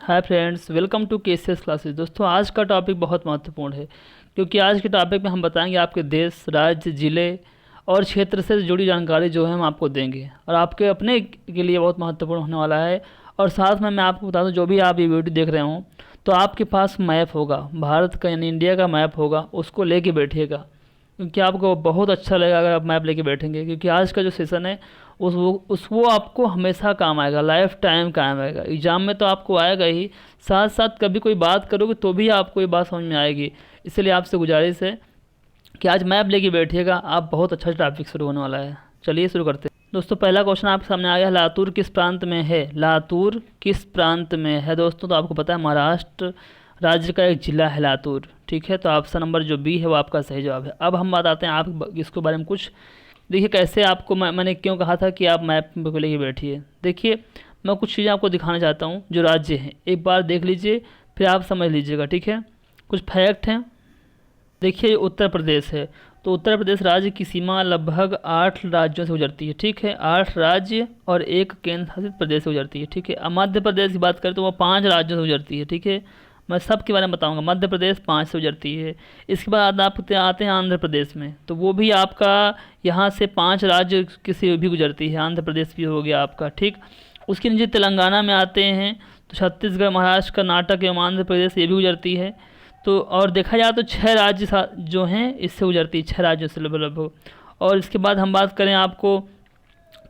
Hi friends, welcome to KCS classes. दोस्तों, आज का टॉपिक बहुत महत्वपूर्ण है क्योंकि आज के टॉपिक में हम बताएंगे आपके देश, राज्य, ज़िले और क्षेत्र से जुड़ी जानकारी जो है हम आपको देंगे और आपके अपने के लिए बहुत महत्वपूर्ण होने वाला है। और साथ में मैं आपको बता दूं, जो भी आप ये वीडियो देख रहे हों तो आपके पास मैप होगा, भारत का यानी इंडिया का मैप होगा, उसको लेके बैठिएगा क्योंकि आपको बहुत अच्छा लगेगा अगर आप मैप लेके बैठेंगे। क्योंकि आज का जो सेशन है वो आपको हमेशा काम आएगा, लाइफ टाइम काम आएगा। एग्ज़ाम में तो आपको आएगा ही, साथ साथ कभी कोई बात करोगे तो भी आपको ये बात समझ में आएगी। इसलिए आपसे गुजारिश है कि आज मैप लेके बैठिएगा, आप बहुत अच्छा टॉपिक शुरू होने वाला है। चलिए शुरू करते हैं। दोस्तों, पहला क्वेश्चन आपके सामने आ गया, लातूर किस प्रांत में है? लातूर किस प्रांत में है दोस्तों? तो आपको पता है महाराष्ट्र राज्य का एक ज़िला है लातूर। ठीक है, तो ऑप्शन नंबर जो बी है वो आपका सही जवाब है। अब हम बताते हैं आप इसके बारे में कुछ। देखिए कैसे आपको मैंने क्यों कहा था कि आप मैप को लेके बैठिए। देखिए, मैं कुछ चीज़ें आपको दिखाना चाहता हूँ जो राज्य हैं, एक बार देख लीजिए फिर आप समझ लीजिएगा। ठीक है, कुछ फैक्ट हैं। देखिए, उत्तर प्रदेश है तो उत्तर प्रदेश राज्य की सीमा लगभग 8 राज्यों से गुजरती है। ठीक है, 8 राज्य और एक केंद्र शासित प्रदेश से गुजरती है। ठीक है, अब मध्य प्रदेश की बात करें तो वो 5 राज्यों से गुजरती है। ठीक है, मैं सब के बारे में बताऊंगा। मध्य प्रदेश 5 से गुजरती है। इसके बाद आप आते हैं आंध्र प्रदेश में, तो वो भी आपका यहाँ से 5 राज्य किसी भी गुजरती है। आंध्र प्रदेश भी हो गया आपका। ठीक, उसके नीचे तेलंगाना में आते हैं तो छत्तीसगढ़, महाराष्ट्र, कर्नाटक एवं आंध्र प्रदेश ये भी गुजरती है। तो और देखा जाए तो 6 राज्य जो हैं इससे गुजरती है, 6 राज्यों से लगभग। और इसके बाद हम बात करें आपको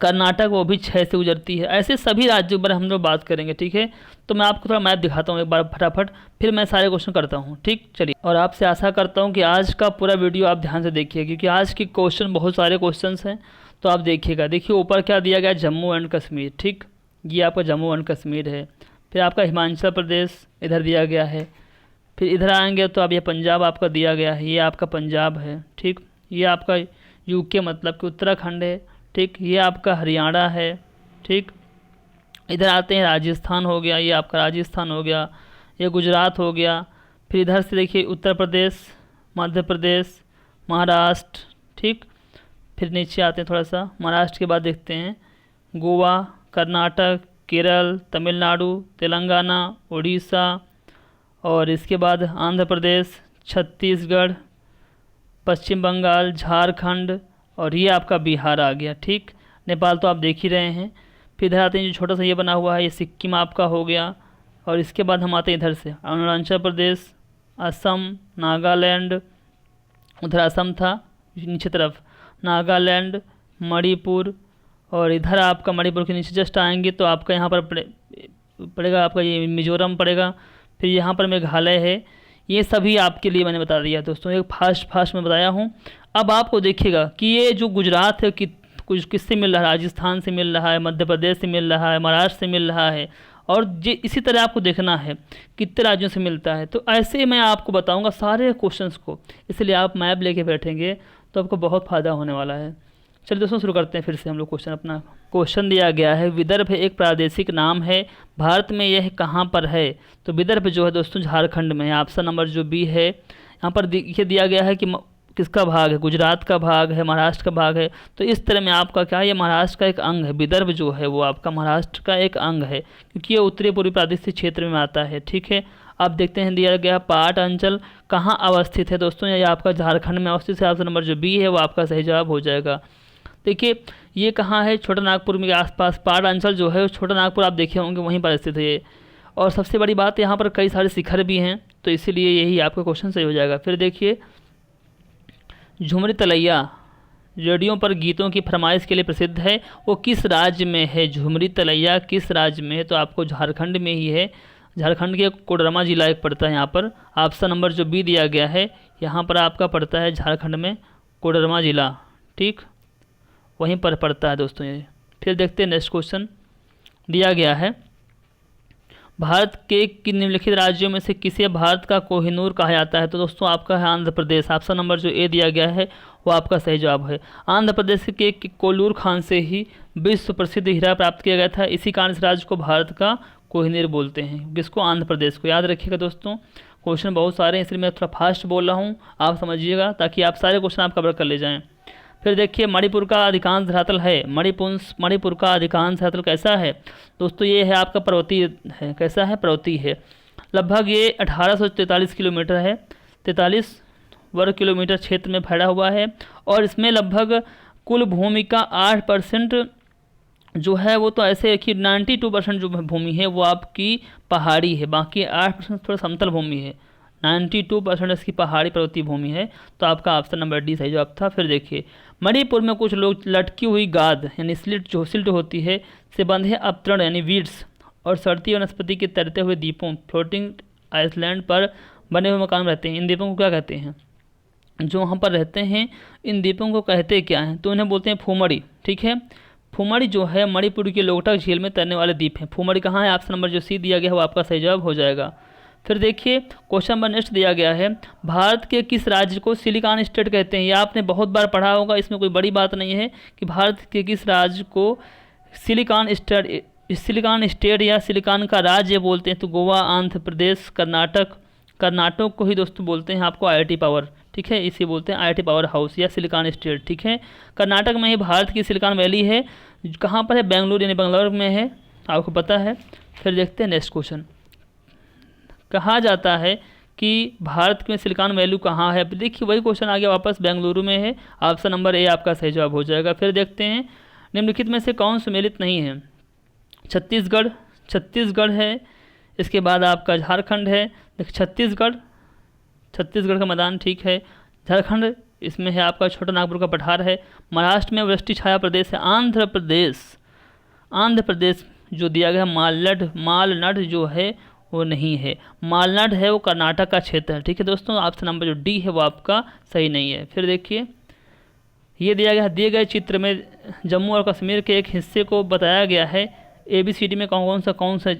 कर्नाटक, वो भी 6 से गुजरती है। ऐसे सभी राज्यों पर हम लोग बात करेंगे। ठीक है, तो मैं आपको थोड़ा मैप दिखाता हूँ एक बार फटाफट, फिर मैं सारे क्वेश्चन करता हूँ। ठीक, चलिए। और आपसे आशा करता हूँ कि आज का पूरा वीडियो आप ध्यान से देखिए क्योंकि आज के क्वेश्चन बहुत सारे क्वेश्चन हैं, तो आप देखिएगा। देखिए ऊपर क्या दिया गया, जम्मू एंड कश्मीर। ठीक, ये आपका जम्मू एंड कश्मीर है। फिर आपका हिमाचल प्रदेश इधर दिया गया है। फिर इधर आएंगे तो अब ये पंजाब आपका दिया गया है, ये आपका पंजाब है। ठीक, ये आपका यूके मतलब कि उत्तराखंड है। ठीक, ये आपका हरियाणा है। ठीक, इधर आते हैं राजस्थान हो गया, ये आपका राजस्थान हो गया, ये गुजरात हो गया। फिर इधर से देखिए उत्तर प्रदेश, मध्य प्रदेश, महाराष्ट्र। ठीक, फिर नीचे आते हैं थोड़ा सा, महाराष्ट्र के बाद देखते हैं गोवा, कर्नाटक, केरल, तमिलनाडु, तेलंगाना, उड़ीसा और इसके बाद आंध्र प्रदेश, छत्तीसगढ़, पश्चिम बंगाल, झारखंड और ये आपका बिहार आ गया। ठीक, नेपाल तो आप देख ही रहे हैं। फिर इधर आते हैं जो छोटा सा ये बना हुआ है, ये सिक्किम आपका हो गया। और इसके बाद हम आते हैं इधर से अरुणाचल प्रदेश, असम, नागालैंड, उधर असम था नीचे तरफ, नागालैंड, मणिपुर और इधर आपका मणिपुर के नीचे जस्ट आएंगे तो आपका यहाँ पर पड़ेगा आपका ये मिजोरम पड़ेगा। फिर यहाँ पर मेघालय है। ये सभी आपके लिए मैंने बता दिया दोस्तों, एक फास्ट में बताया हूँ। अब आपको देखिएगा कि ये जो गुजरात है कि कुछ किससे मिल रहा है, राजस्थान से मिल रहा है, मध्य प्रदेश से मिल रहा है, महाराष्ट्र से मिल रहा है और ये इसी तरह आपको देखना है कितने राज्यों से मिलता है। तो ऐसे मैं आपको बताऊंगा सारे क्वेश्चंस को, इसलिए आप मैप लेके बैठेंगे तो आपको बहुत फ़ायदा होने वाला है। चलिए दोस्तों शुरू करते हैं फिर से हम लोग क्वेश्चन अपना। क्वेश्चन दिया गया है, विदर्भ एक प्रादेशिक नाम है, भारत में यह कहाँ पर है? तो विदर्भ जो है दोस्तों झारखंड में है। ऑप्शन नंबर जो बी है, यहाँ पर ये दिया गया है कि किसका भाग है, गुजरात का भाग है, महाराष्ट्र का भाग है। तो इस तरह में आपका क्या है, ये महाराष्ट्र का एक अंग है। विदर्भ जो है वो आपका महाराष्ट्र का एक अंग है क्योंकि ये उत्तरी पूर्वी प्रादेशिक क्षेत्र में आता है। ठीक है, आप देखते हैं दिया गया पाट अंचल कहाँ अवस्थित है दोस्तों, ये आपका झारखंड में अवस्थित है। ऑप्शन नंबर जो बी है वो आपका सही जवाब हो जाएगा। देखिए ये कहाँ है, छोटा नागपुर में आसपास पाट अंचल जो है, छोटा नागपुर आप देखे होंगे वहीं पर स्थित है ये। और सबसे बड़ी बात यहाँ पर कई सारे शिखर भी हैं, तो इसीलिए यही आपका क्वेश्चन सही हो जाएगा। फिर देखिए झुमरी तलैया रेडियो पर गीतों की फरमाइश के लिए प्रसिद्ध है, वो किस राज्य में है? झुमरी तलैया किस राज्य में है? तो आपको झारखंड में ही है। झारखंड के कोडरमा जिला एक पड़ता है यहाँ पर। ऑप्शन नंबर जो बी दिया गया है यहाँ पर आपका पड़ता है झारखंड में कोडरमा जिला। ठीक, वहीं पर पड़ता है दोस्तों ये। फिर देखते हैं नेक्स्ट क्वेश्चन दिया गया है, भारत के निम्नलिखित राज्यों में से किसे भारत का कोहिनूर कहा जाता है? तो दोस्तों आपका है आंध्र प्रदेश। ऑप्शन नंबर जो ए दिया गया है वो आपका सही जवाब है। आंध्र प्रदेश के कोल्लूर खान से ही विश्व प्रसिद्ध हीरा प्राप्त किया गया था, इसी कारण इस राज्य को भारत का कोहिनूर बोलते हैं। किसको? आंध्र प्रदेश को। याद रखिएगा दोस्तों, क्वेश्चन बहुत सारे हैं इसलिए मैं थोड़ा फास्ट बोल रहा हूँ, आप समझिएगा ताकि आप सारे क्वेश्चन आप कवर कर ले जाएँ। फिर देखिए मणिपुर का अधिकांश धरातल है, मणिपुर का अधिकांश धरातल कैसा है दोस्तों, ये है आपका पर्वतीय है। कैसा है? पर्वतीय है। लगभग ये 1843 किलोमीटर है, 43 वर्ग किलोमीटर क्षेत्र में फैला हुआ है। और इसमें लगभग कुल भूमि का 8% जो है वो तो ऐसे है कि 92% जो भूमि है वो आपकी पहाड़ी है, बाकी 8% थोड़ा समतल भूमि है। 92% इसकी पहाड़ी पर्वतीय भूमि है। तो आपका ऑप्शन नंबर डी सही जवाब था। फिर देखिए मणिपुर में कुछ लोग लटकी हुई गाद यानी सिल्ट होती है से बंधे अवतरण यानी वीड्स और सड़ती वनस्पति के तैरते हुए द्वीपों फ्लोटिंग आइसलैंड पर बने हुए मकान रहते हैं। इन द्वीपों को क्या कहते हैं? जो वहाँ पर रहते हैं इन द्वीपों को कहते क्या हैं? तो इन्हें बोलते हैं फूमड़ी। ठीक है, फूमड़ी जो है मणिपुर के लोकटक झील में तैरने वाले द्वीप हैं। फूमड़ी कहाँ है? ऑप्शन नंबर जो सी दिया गया है वो आपका सही जवाब हो जाएगा। फिर देखिए क्वेश्चन नंबर नेक्स्ट दिया गया है, भारत के किस राज्य को सिलिकॉन स्टेट कहते हैं? ये आपने बहुत बार पढ़ा होगा, इसमें कोई बड़ी बात नहीं है कि भारत के किस राज्य को सिलिकॉन स्टेट या सिलिकॉन का राज्य बोलते हैं। तो गोवा, आंध्र प्रदेश, कर्नाटक को ही दोस्तों बोलते हैं आपको IIT पावर। ठीक है, इसे बोलते हैं IIT पावर हाउस या सिलिकॉन स्टेट। ठीक है, कर्नाटक में ही भारत की सिलिकॉन वैली है। कहाँ पर है? बेंगलुरु यानी बंगलौर में है, आपको पता है। फिर देखते हैं नेक्स्ट क्वेश्चन। कहा जाता है कि भारत में सिलिकॉन वैली कहाँ है? देखिए वही क्वेश्चन आ गया वापस, बेंगलुरु में है। ऑप्शन नंबर ए आपका सही जवाब हो जाएगा। फिर देखते हैं निम्नलिखित में से कौन सम्मिलित नहीं है? छत्तीसगढ़ है, इसके बाद आपका झारखंड है। छत्तीसगढ़ का मैदान ठीक है। झारखंड इसमें है आपका छोटा नागपुर का पठार है। महाराष्ट्र में वृष्टि छाया प्रदेश है। आंध्र प्रदेश जो दिया गया मालनाड जो है वो नहीं है। मालनाड है वो कर्नाटक का क्षेत्र है। ठीक है दोस्तों, ऑप्शन नंबर जो डी है वो आपका सही नहीं है। फिर देखिए ये दिया गया दिए गए चित्र में जम्मू और कश्मीर के एक हिस्से को बताया गया है। ABCD में कौन सा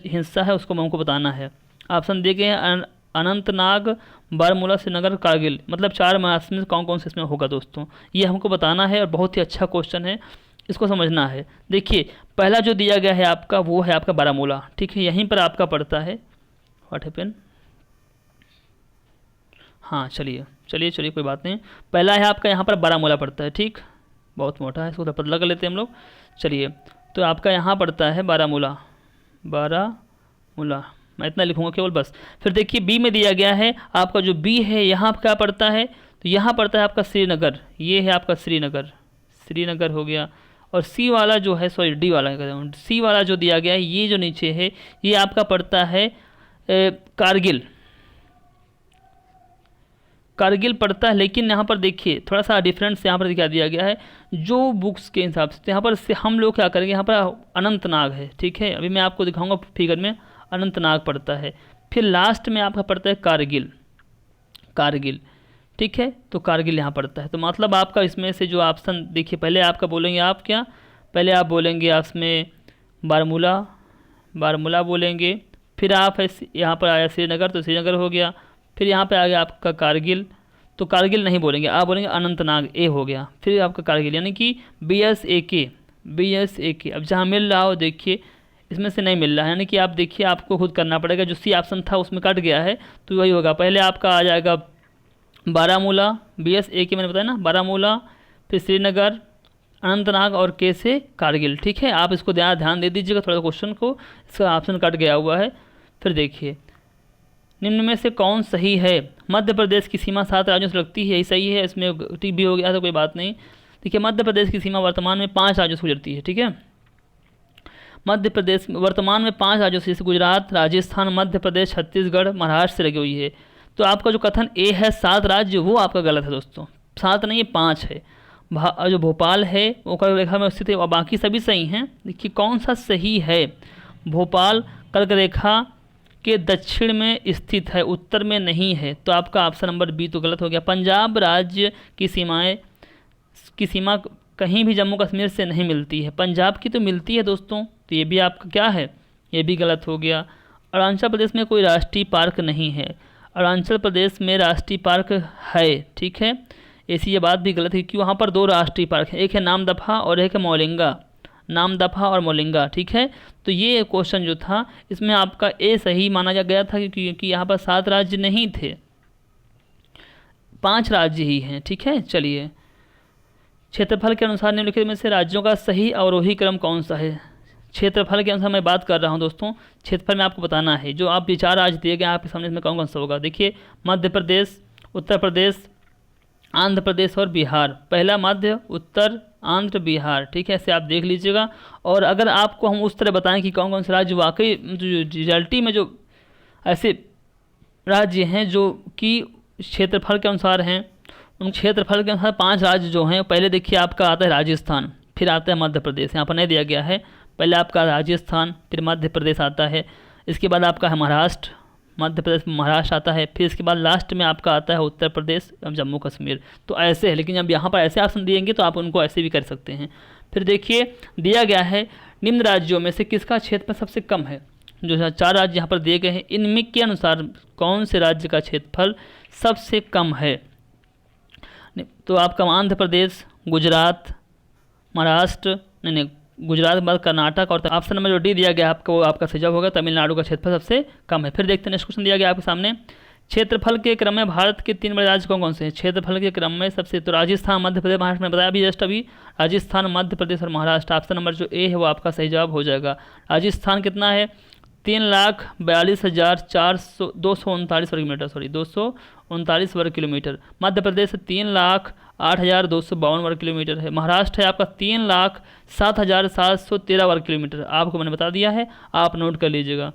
हिस्सा है उसको हमको बताना है। ऑप्शन दिए गए हैं अनंतनाग, बारामूला, श्रीनगर, कारगिल। मतलब 4 महाराष्ट्र में कौन से इसमें होगा दोस्तों, ये हमको बताना है। और बहुत ही अच्छा क्वेश्चन है, इसको समझना है। देखिए पहला जो दिया गया है आपका वो है आपका बारामूला। ठीक है, यहीं पर आपका पड़ता है। What happen? हाँ चलिए कोई बात नहीं। पहला है आपका यहाँ पर बारामूला पड़ता है। ठीक, बहुत मोटा है, इसको पतला कर लेते हैं हम लोग। चलिए तो आपका यहाँ पड़ता है बारामूला। मैं इतना लिखूँगा केवल बस। फिर देखिए बी में दिया गया है आपका जो बी है यहाँ क्या पड़ता है? तो यहाँ पड़ता है आपका श्रीनगर। ये है आपका श्रीनगर हो गया। और सी वाला जो है, सॉरी डी वाला कहता हूँ, सी वाला जो दिया गया है ये जो नीचे है ये आपका पड़ता है कारगिल पड़ता है। लेकिन यहाँ पर देखिए थोड़ा सा डिफरेंस यहाँ पर क्या दिया गया है जो बुक्स के हिसाब से। यहाँ पर से हम लोग क्या करेंगे, यहाँ पर अनंतनाग है। ठीक है, अभी मैं आपको दिखाऊंगा फिगर में, अनंतनाग पड़ता है। फिर लास्ट में आपका पड़ता है कारगिल। ठीक है, तो कारगिल यहाँ पड़ता है। तो मतलब आपका इसमें से जो ऑप्शन देखिए, पहले आपका बोलेंगे आप क्या, पहले आप बोलेंगे इसमें बारामूला बोलेंगे। फिर आप यहाँ पर आया श्रीनगर, तो श्रीनगर हो गया। फिर यहाँ पे आ गया आपका कारगिल, तो कारगिल नहीं बोलेंगे, आप बोलेंगे अनंतनाग, ए हो गया। फिर आपका कारगिल यानी कि BSAK। अब जहाँ मिल रहा हो देखिए इसमें से नहीं मिल रहा है, यानी कि आप देखिए आपको खुद करना पड़ेगा। जो सी ऑप्शन था उसमें कट गया है, तो वही होगा। पहले आपका आ जाएगा बारामूला, BSAK मैंने बताया ना, बारामूला, फिर श्रीनगर, अनंतनाग और के से कारगिल। ठीक है, आप इसको ध्यान दे दीजिएगा थोड़ा क्वेश्चन को, इसका ऑप्शन कट गया हुआ है। फिर देखिए निम्न में से कौन सही है? मध्य प्रदेश की सीमा 7 राज्यों से लगती है, यही सही है। इसमें टिक भी हो गया तो कोई बात नहीं। देखिए मध्य प्रदेश की सीमा वर्तमान में 5 राज्यों से गुजरती है। ठीक है, मध्य प्रदेश वर्तमान में 5 राज्यों से, गुजरात, राजस्थान, मध्य प्रदेश, छत्तीसगढ़, महाराष्ट्र से लगी हुई है। तो आपका जो कथन ए है 7 राज्य, वो आपका गलत है दोस्तों। 7 नहीं, 5 है। जो भोपाल है वो कर्क रेखा में स्थित है और बाकी सभी सही हैं। देखिए कौन सा सही है? भोपाल कर्क रेखा के दक्षिण में स्थित है, उत्तर में नहीं है। तो आपका ऑप्शन नंबर बी तो गलत हो गया। पंजाब राज्य की सीमा कहीं भी जम्मू कश्मीर से नहीं मिलती है, पंजाब की तो मिलती है दोस्तों, तो ये भी आपका क्या है, ये भी गलत हो गया। अरुणाचल प्रदेश में कोई राष्ट्रीय पार्क नहीं है, अरुणाचल प्रदेश में राष्ट्रीय पार्क है। ठीक है, ऐसी ये बात भी गलत है क्योंकि वहाँ पर 2 राष्ट्रीय पार्क हैं, एक है नामदफा और एक है नामदफा और मोलिंगा। ठीक है, तो ये क्वेश्चन जो था इसमें आपका ए सही माना गया था क्योंकि यहाँ पर 7 राज्य नहीं थे, 5 राज्य ही हैं। ठीक है, चलिए क्षेत्रफल के अनुसार निम्नलिखित में से राज्यों का सही अवरोही क्रम कौन सा है। क्षेत्रफल के अनुसार मैं बात कर रहा हूं दोस्तों, क्षेत्रफल में आपको बताना है। जो आप ये 4 राज्य दिए गए आपके सामने, इसमें कौन कौन सा होगा। देखिए, मध्य प्रदेश, उत्तर प्रदेश, आंध्र प्रदेश और बिहार। पहला मध्य, उत्तर, आंध्र, बिहार, ठीक है, ऐसे आप देख लीजिएगा। और अगर आपको हम उस तरह बताएं कि कौन कौन से राज्य वाकई रियलिटी में जो ऐसे राज्य हैं जो कि क्षेत्रफल के अनुसार हैं, उन क्षेत्रफल के अनुसार 5 राज्य जो हैं, पहले देखिए आपका आता है राजस्थान, फिर आता है मध्य प्रदेश, यहाँ पर नहीं दिया गया है। पहले आपका राजस्थान, फिर मध्य प्रदेश आता है, इसके बाद आपका है महाराष्ट्र, मध्य प्रदेश में महाराष्ट्र आता है, फिर इसके बाद लास्ट में आपका आता है उत्तर प्रदेश, जम्मू कश्मीर। तो ऐसे है, लेकिन जब यहाँ पर ऐसे ऑप्शन दिएंगे तो आप उनको ऐसे भी कर सकते हैं। फिर देखिए दिया गया है निम्न राज्यों में से किसका क्षेत्रफल सबसे कम है। जो 4 राज्य यहाँ पर दिए गए हैं, इनमें के अनुसार कौन से राज्य का क्षेत्रफल सबसे कम है। तो आपका आंध्र प्रदेश, गुजरात, महाराष्ट्र, नहीं गुजरात के बाद कर्नाटक, और ऑप्शन नंबर जो डी दिया गया आपको वो आपका सही जवाब होगा। तमिलनाडु का क्षेत्रफल सबसे कम है। फिर देखते हैं नेक्स्ट क्वेश्चन दिया गया आपके सामने, क्षेत्रफल के क्रम में भारत के 3 बड़े राज्य कौन कौन से हैं। क्षेत्रफल के क्रम में सबसे, तो राजस्थान, मध्य प्रदेश, महाराष्ट्र में बताया अभी जस्ट अभी, राजस्थान, मध्य प्रदेश और महाराष्ट्र। ऑप्शन नंबर जो ए है वो आपका सही जवाब हो जाएगा। राजस्थान कितना है, 3,42,239 वर्ग मीटर, सॉरी 239 वर्ग किलोमीटर। मध्य प्रदेश 3,08,252 वर्ग किलोमीटर है। महाराष्ट्र है आपका 3,07,713 वर्ग किलोमीटर। आपको मैंने बता दिया है, आप नोट कर लीजिएगा।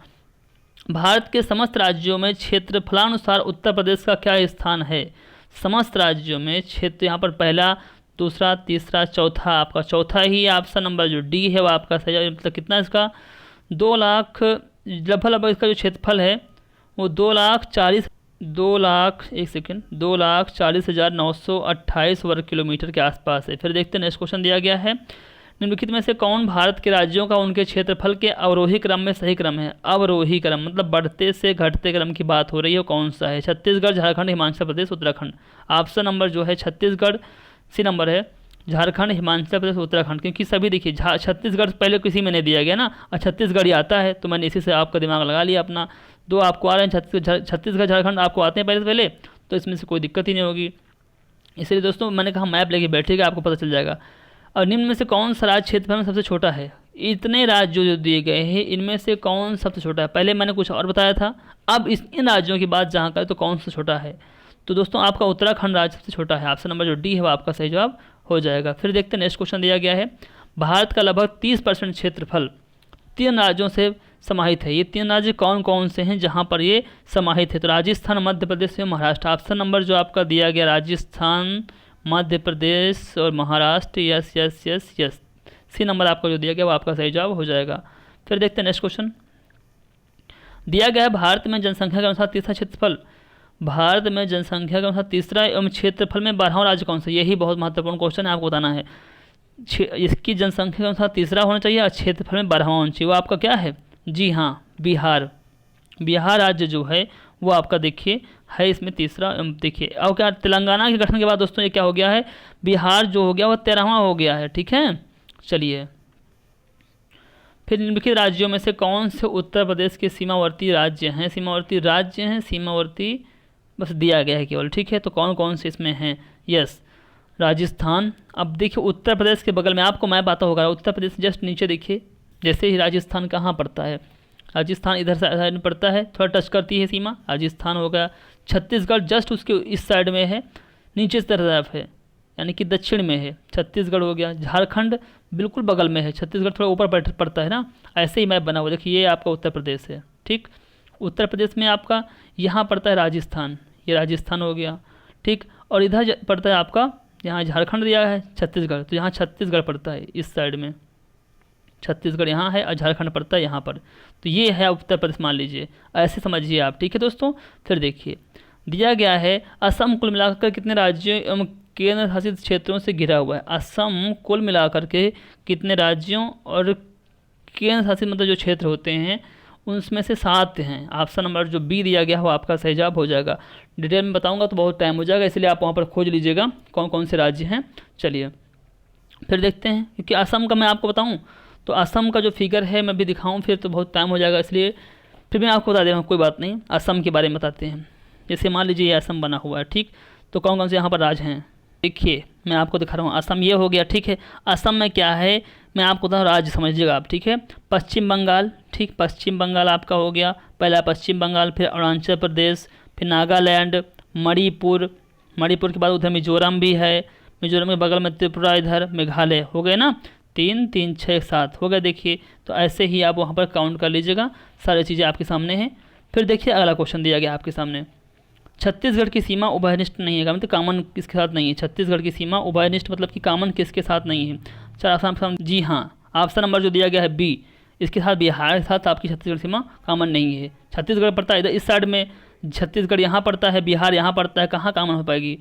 भारत के समस्त राज्यों में क्षेत्रफलानुसार उत्तर प्रदेश का क्या स्थान है। समस्त राज्यों में क्षेत्र, यहाँ पर पहला, दूसरा, तीसरा, चौथा, आपका चौथा ही ऑप्शन नंबर जो डी है वो आपका सही, मतलब कितना इसका 2 लाख, लगभग इसका जो क्षेत्रफल है वो 2,40,928 वर्ग किलोमीटर के आसपास है। फिर देखते हैं नेक्स्ट क्वेश्चन दिया गया है, निम्नलिखित में से कौन भारत के राज्यों का उनके क्षेत्रफल के अवरोही क्रम में सही क्रम है। अवरोही क्रम मतलब बढ़ते से घटते क्रम की बात हो रही है, कौन सा है। छत्तीसगढ़, झारखंड, हिमाचल प्रदेश, उत्तराखंड। ऑप्शन नंबर जो है छत्तीसगढ़ सी नंबर है, झारखंड, हिमाचल प्रदेश, उत्तराखंड। क्योंकि सभी देखिए छत्तीसगढ़ पहले किसी में नहीं दिया गया ना, और छत्तीसगढ़ ही आता है, तो मैंने इसी से आपका दिमाग लगा लिया अपना। 2 आपको आ रहे हैं, छत्तीसगढ़, झारखंड आपको आते हैं पहले, तो इसमें से कोई दिक्कत ही नहीं होगी। इसलिए दोस्तों मैंने कहा मैप लेके बैठिएगा, आपको पता चल जाएगा। और निम्न में से कौन सा राज्य क्षेत्रफल में सबसे छोटा है। इतने राज्य जो दिए गए हैं इनमें से कौन सबसे छोटा है। पहले मैंने कुछ और बताया था, अब इन राज्यों की बात जहाँ करें तो कौन सा छोटा है। तो दोस्तों आपका उत्तराखंड राज्य सबसे छोटा है। ऑप्शन नंबर जो डी है वो आपका सही जवाब हो जाएगा। फिर देखते हैं नेक्स्ट क्वेश्चन दिया गया है, भारत का लगभग 30% क्षेत्रफल 3 राज्यों से समाहित है। ये 3 राज्य कौन कौन से हैं जहाँ पर ये समाहित है। तो राजस्थान, मध्य प्रदेश और महाराष्ट्र। ऑप्शन नंबर जो आपका दिया गया राजस्थान, मध्य प्रदेश और Maharashtra, yes yes yes yes, C number आपका जो दिया गया वो आपका सही जवाब हो जाएगा। फिर देखते हैं नेक्स्ट क्वेश्चन दिया गया है, भारत में जनसंख्या के अनुसार तीसरा क्षेत्रफल। भारत में जनसंख्या के अनुसार तीसरा एवं क्षेत्रफल में 12वां राज्य कौन सा। यही बहुत महत्वपूर्ण क्वेश्चन है, आपको बताना है। इसकी जनसंख्या के अनुसार तीसरा होना चाहिए और क्षेत्रफल में 12वां होना चाहिए। वो आपका क्या है, जी हाँ बिहार। बिहार राज्य जो है वो आपका देखिए है इसमें तीसरा। देखिए और क्या, तेलंगाना के गठन के बाद दोस्तों ये क्या हो गया है, बिहार जो हो गया वो 13वां हो गया है, ठीक है। चलिए फिर निम्नलिखित राज्यों में से कौन से उत्तर प्रदेश के सीमावर्ती राज्य हैं। सीमावर्ती राज्य हैं, सीमावर्ती बस दिया गया है केवल, ठीक है। तो कौन कौन से इसमें हैं, यस राजस्थान। अब देखिए उत्तर प्रदेश के बगल में आपको मैप आता होगा, उत्तर प्रदेश जस्ट नीचे देखिए, जैसे ही राजस्थान कहाँ पड़ता है, राजस्थान इधर साइड में पड़ता है, थोड़ा टच करती है सीमा, राजस्थान हो गया। छत्तीसगढ़ जस्ट उसके इस साइड में है, नीचे इस तरफ है, यानी कि दक्षिण में है, छत्तीसगढ़ हो गया। झारखंड बिल्कुल बगल में है, छत्तीसगढ़ थोड़ा ऊपर पड़ता है ना, ऐसे ही मैप बना हुआ। देखिए ये आपका उत्तर प्रदेश है, ठीक। उत्तर प्रदेश में आपका यहाँ पड़ता है राजस्थान, ये राजस्थान हो गया, ठीक। और इधर पड़ता है आपका, यहाँ झारखंड दिया है, छत्तीसगढ़, तो यहाँ छत्तीसगढ़ पड़ता है इस साइड में, छत्तीसगढ़ यहाँ है और झारखंड पड़ता है यहाँ पर। तो ये है उत्तर प्रदेश मान लीजिए, ऐसे समझिए आप, ठीक है दोस्तों। फिर देखिए दिया गया है, असम कुल मिलाकर कितने राज्यों एवं केंद्र शासित क्षेत्रों से घिरा हुआ है। असम कुल मिलाकर के कितने राज्यों और केंद्र शासित मतलब जो क्षेत्र होते हैं उनमें से 7 हैं। ऑप्शन नंबर जो बी दिया गया है वो आपका सही जवाब हो जाएगा। डिटेल में बताऊंगा तो बहुत टाइम हो जाएगा, इसलिए आप वहाँ पर खोज लीजिएगा कौन कौन से राज्य हैं। चलिए फिर देखते हैं, क्योंकि असम का मैं आपको बताऊँ तो असम का जो फिगर है मैं भी दिखाऊं फिर तो बहुत टाइम हो जाएगा, इसलिए फिर मैं आपको बता दे रहा हूँ, कोई बात नहीं। असम के बारे में बताते हैं। जैसे मान लीजिए ये असम बना हुआ है, ठीक। तो कौन कौन से यहाँ पर राज्य हैं, देखिए मैं आपको दिखा रहा हूँ, असम ये हो गया, ठीक है। असम में क्या है मैं आपको बता, राज्य समझिएगा आप, ठीक है। पश्चिम बंगाल, ठीक, पश्चिम बंगाल आपका हो गया, पहला पश्चिम बंगाल, फिर अरुणाचल प्रदेश, फिर नागालैंड, मणिपुर, मणिपुर के बाद उधर मिजोरम भी है, मिजोरम के बगल में त्रिपुरा, इधर मेघालय, हो गए ना, 3 3 6 7 हो गए। देखिए तो ऐसे ही आप वहाँ पर काउंट कर लीजिएगा, सारी चीज़ें आपके सामने हैं। फिर देखिए अगला क्वेश्चन दिया गया आपके सामने, छत्तीसगढ़ की सीमा उभयनिष्ठ नहीं है, मतलब कामन किसके साथ नहीं है, छत्तीसगढ़ की सीमा उभयनिष्ठ मतलब कि कामन किसके साथ नहीं है। चलो आप जी हाँ, ऑप्शन नंबर जो दिया गया है बी, इसके साथ बिहार के साथ आपकी छत्तीसगढ़ सीमा कामन नहीं है। छत्तीसगढ़ पड़ता है इधर इस साइड में, छत्तीसगढ़ यहाँ पड़ता है, बिहार यहाँ पड़ता है, कहाँ कामन हो पाएगी,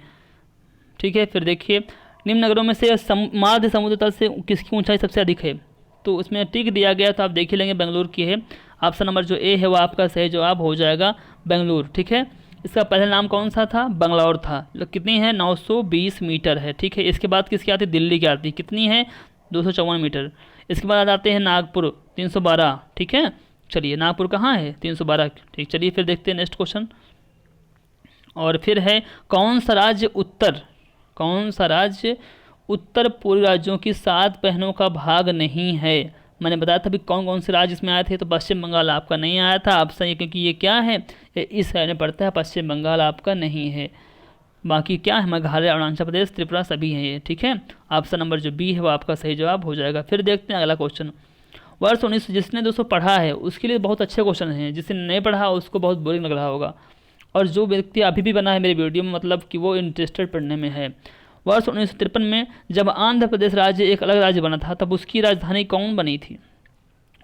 ठीक है। फिर देखिए निम्न नगरों में से माध्य समुद्र तल से किसकी ऊंचाई सबसे अधिक है, तो उसमें टिक दिया गया, तो आप देख ही लेंगे बेंगलुरु की है। ऑप्शन नंबर जो ए है वो आपका सही जवाब हो जाएगा बेंगलुरु, ठीक है। इसका पहला नाम कौन सा था, बंगलौर था। कितनी है, 920 मीटर है, ठीक है। इसके बाद किसकी आती है, दिल्ली की आती है, कितनी है, 254 मीटर। इसके बाद आते हैं नागपुर, 312, ठीक है। चलिए नागपुर कहाँ है, 312, ठीक। चलिए फिर देखते हैं नेक्स्ट क्वेश्चन। और फिर है कौन सा राज्य उत्तर पूर्वी राज्यों की 7 पहनों का भाग नहीं है। मैंने बताया था भी कौन कौन से राज्य इसमें आए थे, तो पश्चिम बंगाल आपका नहीं आया था ऑप्शन ये, क्योंकि ये क्या है, ये इस साइड में पड़ता है, पश्चिम बंगाल आपका नहीं है। बाकी क्या है, मेघालय, अरुणाचल प्रदेश, त्रिपुरा सभी हैं ये, ठीक है। ऑप्शन नंबर जो बी है वो आपका सही जवाब हो जाएगा। फिर देखते हैं अगला क्वेश्चन। वर्ष 19, जिसने दोस्तों पढ़ा है उसके लिए बहुत अच्छे क्वेश्चन हैं, जिसने नहीं पढ़ा उसको बहुत बोरिंग लग रहा होगा, और जो व्यक्ति अभी भी बना है मेरे वीडियो में, मतलब कि वो इंटरेस्टेड पढ़ने में है। वर्ष 1953 में जब आंध्र प्रदेश राज्य एक अलग राज्य बना था, तब उसकी राजधानी कौन बनी थी,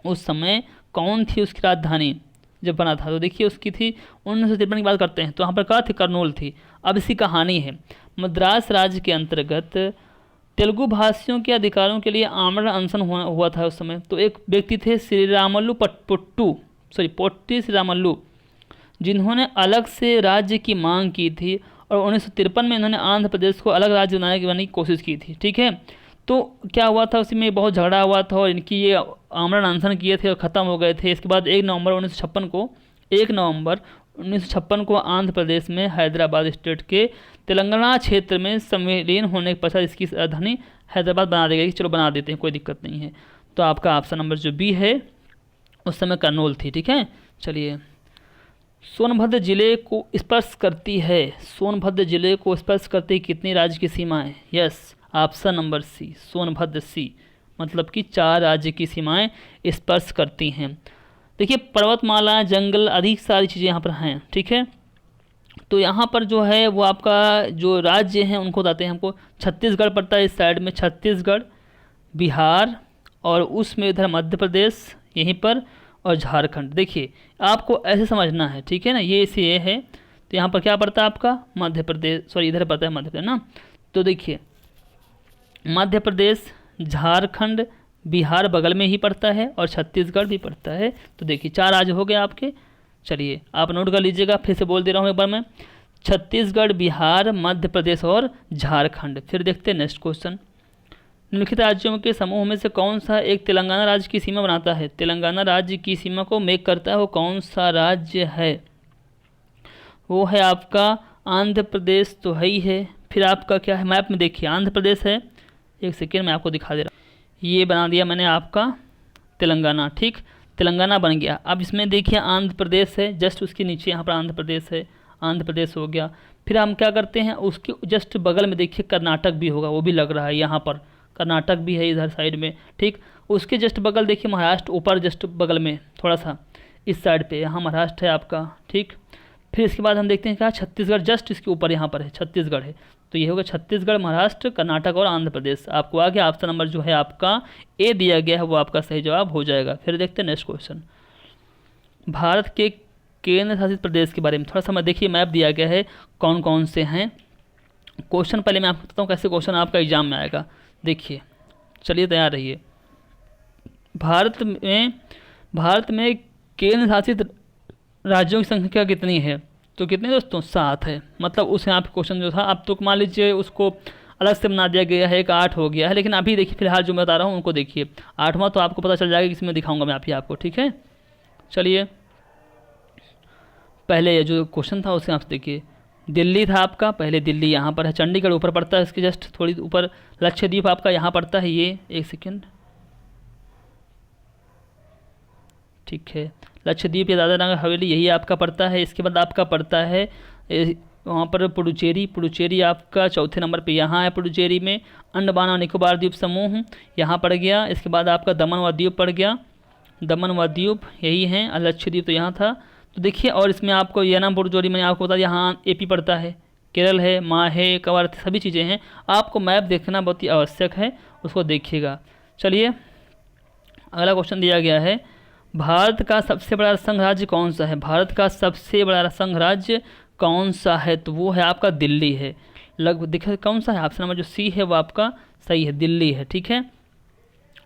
उस समय कौन थी उसकी राजधानी जब बना था, तो देखिए उसकी थी 1953 की बात करते हैं, तो यहाँ पर क्या थी, करनूल थी। अब इसकी कहानी है, मद्रास राज्य के अंतर्गत तेलुगु भाषियों के अधिकारों के लिए आमरण अनशन हुआ था उस समय। तो एक व्यक्ति थे पोट्टी श्रीरामल्लू, जिन्होंने अलग से राज्य की मांग की थी, और 1953 में इन्होंने आंध्र प्रदेश को अलग राज्य बनाने की कोशिश की थी, ठीक है। तो क्या हुआ था, उसी में बहुत झगड़ा हुआ था, और इनकी ये आमरण अनशन किए थे और ख़त्म हो गए थे। इसके बाद 1 नवंबर 1956 को आंध्र प्रदेश में हैदराबाद स्टेट के तेलंगाना क्षेत्र में संविलीन होने के पश्चात इसकी राजधानी हैदराबाद बना दी गई। चलो बना देते हैं, कोई दिक्कत नहीं है। तो आपका ऑप्शन नंबर जो बी है उस समय करनूल थी, ठीक है। चलिए सोनभद्र जिले को स्पर्श करती कितनी राज्य की सीमाएं, yes option number C, Sonbhadra C, मतलब कि 4 राज्य की सीमाएं स्पर्श करती हैं। देखिए पर्वतमाला, जंगल, अधिक सारी चीज़ें यहाँ पर हैं, ठीक है। तो यहाँ पर जो है वो आपका जो राज्य हैं उनको बताते हैं हमको। छत्तीसगढ़ पड़ता है इस साइड में, छत्तीसगढ़, बिहार, और उसमें इधर मध्य प्रदेश यहीं पर, और झारखंड। देखिए आपको ऐसे समझना है, ठीक है ना, ये इसे ये है, तो यहाँ पर क्या पड़ता है आपका मध्य प्रदेश, सॉरी इधर पड़ता है मध्य प्रदेश ना। तो देखिए मध्य प्रदेश, झारखंड, बिहार बगल में ही पड़ता है, और छत्तीसगढ़ भी पड़ता है। तो देखिए 4 राज्य हो गए आपके। चलिए आप नोट कर लीजिएगा, फिर से बोल दे रहा हूँ एक बार मैं, छत्तीसगढ़, बिहार, मध्य प्रदेश और झारखंड। फिर देखते हैं नेक्स्ट क्वेश्चन। निम्नलिखित राज्यों के समूह में से कौन सा एक तेलंगाना राज्य की सीमा बनाता है, तेलंगाना राज्य की सीमा को मेक करता है, वो कौन सा राज्य है, वो है आपका आंध्र प्रदेश तो है ही है। फिर आपका क्या है, मैप में देखिए आंध्र प्रदेश है, एक सेकेंड मैं आपको दिखा दे रहा हूँ, ये बना दिया मैंने आपका तेलंगाना, ठीक, तेलंगाना बन गया। अब इसमें देखिए आंध्र प्रदेश है, जस्ट उसके नीचे यहाँ पर आंध्र प्रदेश है, आंध्र प्रदेश हो गया। फिर हम क्या करते हैं, उसके जस्ट बगल में देखिए कर्नाटक भी होगा, वो भी लग रहा है यहाँ पर, कर्नाटक भी है इधर साइड में, ठीक। उसके जस्ट बगल देखिए महाराष्ट्र, ऊपर जस्ट बगल में थोड़ा सा इस साइड पे यहाँ महाराष्ट्र है आपका, ठीक। फिर इसके बाद हम देखते हैं क्या, छत्तीसगढ़ जस्ट इसके ऊपर यहाँ पर है, छत्तीसगढ़ है। तो ये होगा छत्तीसगढ़, महाराष्ट्र, कर्नाटक और आंध्र प्रदेश। आपको आ गया, ऑप्शन नंबर जो है आपका ए दिया गया है वो आपका सही जवाब हो जाएगा। फिर देखते हैं नेक्स्ट क्वेश्चन। भारत के केंद्र शासित प्रदेश के बारे में थोड़ा सा मैं देखिए मैप दिया गया है कौन कौन से हैं। क्वेश्चन पहले मैं आपको बताता हूँ कैसे क्वेश्चन आपका एग्जाम में आएगा। देखिए चलिए तैयार रहिए। भारत में केंद्र शासित राज्यों की संख्या कितनी है, तो कितने दोस्तों, 7 है। मतलब उस यहाँ पे क्वेश्चन जो था, अब तो मान लीजिए उसको अलग से बना दिया गया है, एक 8 हो गया है, लेकिन अभी देखिए फिलहाल जो मैं बता रहा हूँ उनको देखिए। 8वां तो आपको पता चल जाएगा, इसमें दिखाऊंगा मैं आपको, ठीक है। चलिए पहले जो क्वेश्चन था उसके आप देखिए, दिल्ली था आपका, पहले दिल्ली यहाँ पर है, चंडीगढ़ ऊपर पड़ता है, इसके जस्ट थोड़ी ऊपर लक्षद्वीप आपका यहाँ पड़ता है, ये एक सेकेंड, ठीक है, लक्षद्वीप या दादरा नगर हवेली यही आपका पड़ता है। इसके बाद आपका पड़ता है वहाँ पर पुडुचेरी, पुडुचेरी आपका चौथे नंबर पे यहाँ है। पुडुचेरी में अंडमान और निकोबार द्वीप समूह यहाँ पड़ गया। इसके बाद आपका दमन व द्वीप पड़ गया, दमन व द्वीप यही हैं, और लक्षद्वीप तो यहाँ था। तो देखिए, और इसमें आपको यानाम पुडुचेरी मैंने आपको बता दिया, यहाँ एपी पड़ता है, केरल है, माहे, कवारत, सभी चीज़ें हैं। आपको मैप देखना बहुत ही आवश्यक है, उसको देखिएगा। चलिए अगला क्वेश्चन दिया गया है, भारत का सबसे बड़ा संघ राज्य कौन सा है? भारत का सबसे बड़ा संघ राज्य कौन सा है? तो वो है आपका दिल्ली है। लगभग देखिए कौन सा है, ऑप्शन नंबर जो सी है वो आपका सही है, दिल्ली है, ठीक है।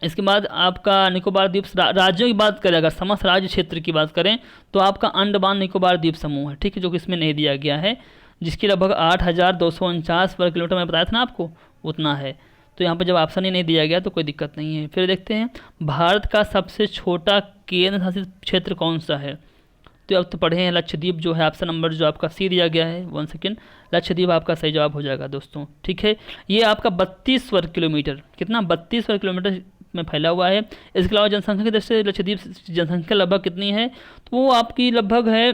इसके बाद आपका निकोबार द्वीप, राज्यों की बात करें अगर, समस्त राज्य क्षेत्र की बात करें तो आपका अंडमान निकोबार द्वीप समूह है, ठीक है, जो कि इसमें नहीं दिया गया है, जिसकी लगभग 8,249 वर्ग किलोमीटर मैं बताया था ना आपको, उतना है। तो यहाँ पर जब ऑप्शन ही नहीं दिया गया तो कोई दिक्कत नहीं है। फिर देखते हैं, भारत का सबसे छोटा केंद्र शासित क्षेत्र कौन सा है? तो अब तो पढ़े हैं, लक्षद्वीप जो है, ऑप्शन नंबर जो आपका सी दिया गया है, 1 सेकेंड, लक्षद्वीप आपका सही जवाब हो जाएगा दोस्तों, ठीक है। ये आपका 32 वर्ग किलोमीटर, कितना, 32 वर्ग किलोमीटर में फैला हुआ है। इसके अलावा जनसंख्या की दृष्टि से लक्षद्वीप जनसंख्या लगभग कितनी है? तो वो आपकी लगभग है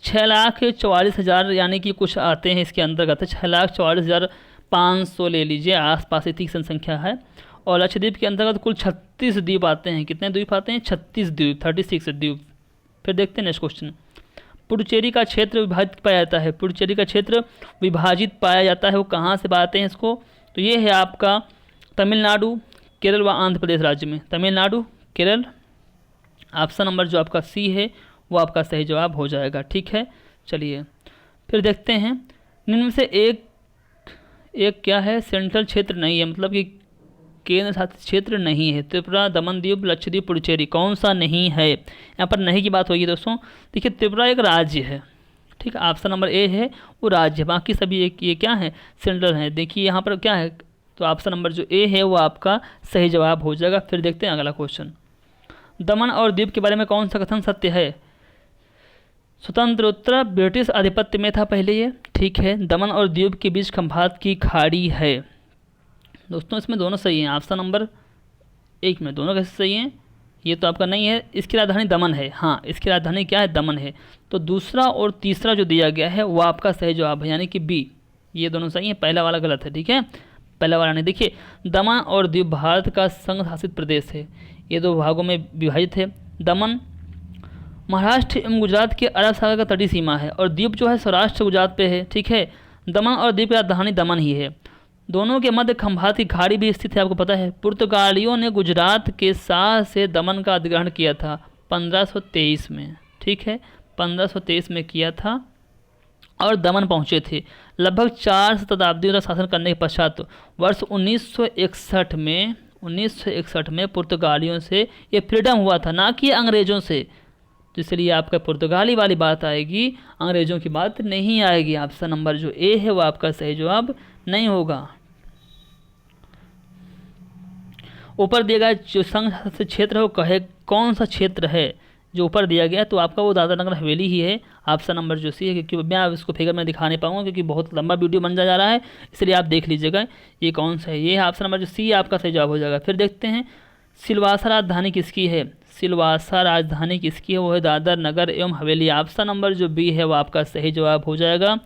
6,44,000, यानी कि कुछ आते हैं इसके अंतर्गत, 6,44,500 ले लीजिए, आसपास इतनी जनसंख्या है। और लक्षद्वीप के अंतर्गत कुल 36 द्वीप आते हैं। कितने द्वीप आते हैं? 36 द्वीप, 36 द्वीप। फिर देखते हैं नेक्स्ट क्वेश्चन, पुडुचेरी का क्षेत्र विभाजित पाया जाता है, पुडुचेरी का क्षेत्र विभाजित पाया जाता है, वो कहाँ से पाते हैं इसको? तो ये है आपका तमिलनाडु, केरल व आंध्र प्रदेश राज्य में, तमिलनाडु, केरल, ऑप्शन नंबर जो आपका सी है वो आपका सही जवाब हो जाएगा, ठीक है। चलिए फिर देखते हैं, निम्न में से एक क्या है, सेंट्रल क्षेत्र नहीं है, मतलब कि केंद्र शासित क्षेत्र नहीं है। त्रिपुरा, दमन द्वीप, लक्षद्वीप, पुडुचेरी, कौन सा नहीं है? यहाँ पर नहीं की बात होगी दोस्तों। देखिए त्रिपुरा एक राज्य है, ठीक है, ऑप्शन नंबर ए है वो राज्य है, बाकी सभी एक ये क्या है, सेंट्रल है। देखिए यहाँ पर क्या है, तो ऑप्शन नंबर जो ए है वो आपका सही जवाब हो जाएगा। फिर देखते हैं अगला क्वेश्चन, दमन और द्वीप के बारे में कौन सा कथन सत्य है? स्वतंत्रोत्तर ब्रिटिश आधिपत्य में था पहले ये, ठीक है। दमन और द्वीप के बीच खंभात की खाड़ी है। दोस्तों इसमें दोनों सही हैं, ऑप्शन नंबर एक में दोनों कैसे सही हैं? ये तो आपका नहीं है, इसकी राजधानी दमन है, हाँ इसकी राजधानी क्या है, दमन है। तो दूसरा और तीसरा जो दिया गया है वो आपका सही जवाब है, यानी कि बी, ये दोनों सही हैं, पहला वाला गलत है, ठीक है, पहला वाला नहीं। देखिए दमन और द्वीप भारत का संघ शासित प्रदेश है, ये दो भागों में विभाजित है। दमन महाराष्ट्र एवं गुजरात के अरब सागर का तटीय सीमा है, और द्वीप जो है सौराष्ट्र गुजरात पे है, ठीक है। दमन और द्वीप की राजधानी दमन ही है। दोनों के मध्य खंभात की खाड़ी भी स्थित है, आपको पता है। पुर्तगालियों ने गुजरात के साथ से दमन का अधिग्रहण किया था 1523 में, ठीक है, 1523 में किया था, और दमन पहुँचे थे। लगभग 4 शताब्दियों तक शासन करने के पश्चात वर्ष 1961 में पुर्तगालियों से ये फ्रीडम हुआ था, ना कि अंग्रेज़ों से। तो इसलिए आपका पुर्तगाली वाली बात आएगी, अंग्रेज़ों की बात नहीं आएगी। ऑप्शन नंबर जो ए है वो आपका सही जवाब नहीं होगा। ऊपर दिया गया जो संघ शासित क्षेत्र है वो कहे कौन सा क्षेत्र है? जो ऊपर दिया गया तो आपका वो दादरा नगर हवेली ही है, ऑप्शन नंबर जो सी है, क्योंकि मैं अब इसको फिगर में दिखा नहीं पाऊंगा क्योंकि बहुत लंबा वीडियो बन जा रहा है, इसलिए आप देख लीजिएगा ये कौन सा है। ये है ऑप्शन नंबर जो सी आपका सही जवाब हो जाएगा। फिर देखते हैं, सिलवासा राजधानी किसकी है? सिलवासा राजधानी किसकी है? वो है दादर नगर एवं हवेली, ऑप्शन नंबर जो बी है वो आपका सही जवाब हो जाएगा।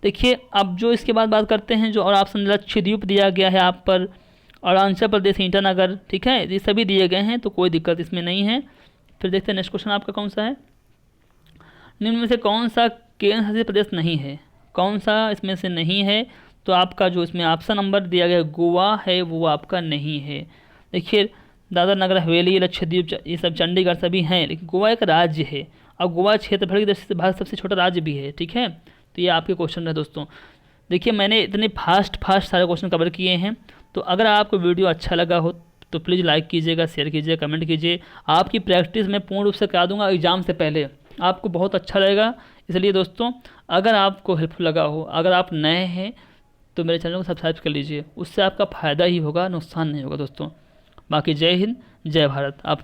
देखिए अब जो इसके बाद बात करते हैं, जो और ऑप्शन लक्षद्वीप दिया गया है आप पर, अरुणाचल प्रदेश ईटानगर, ठीक है, ये सभी दिए गए हैं, तो कोई दिक्कत इसमें नहीं है। फिर देखते हैं नेक्स्ट क्वेश्चन आपका कौन सा है, निम्न में से कौन सा केंद्र शासित प्रदेश नहीं है? कौन सा इसमें से नहीं है? तो आपका जो इसमें ऑप्शन नंबर दिया गया गोवा है वो आपका नहीं है। देखिए दादरा नगर हवेली, लक्षद्वीप, ये सब चंडीगढ़ सभी हैं, लेकिन गोवा एक राज्य है, और गोवा क्षेत्रफल की दृष्टि से भारत सबसे छोटा राज्य भी है, ठीक है। तो ये आपके क्वेश्चन है दोस्तों। देखिए मैंने इतने फास्ट सारे क्वेश्चन कवर किए हैं, तो अगर आपको वीडियो अच्छा लगा हो तो प्लीज़ लाइक कीजिएगा, शेयर कीजिए, कमेंट कीजिए। आपकी प्रैक्टिस मैं पूर्ण रूप से करा दूंगा एग्ज़ाम से पहले, आपको बहुत अच्छा लगेगा। इसलिए दोस्तों अगर आपको हेल्पफुल लगा हो, अगर आप नए हैं तो मेरे चैनल को सब्सक्राइब कर लीजिए, उससे आपका फ़ायदा ही होगा, नुकसान नहीं होगा दोस्तों। बाकी जय हिंद, जय भारत। आप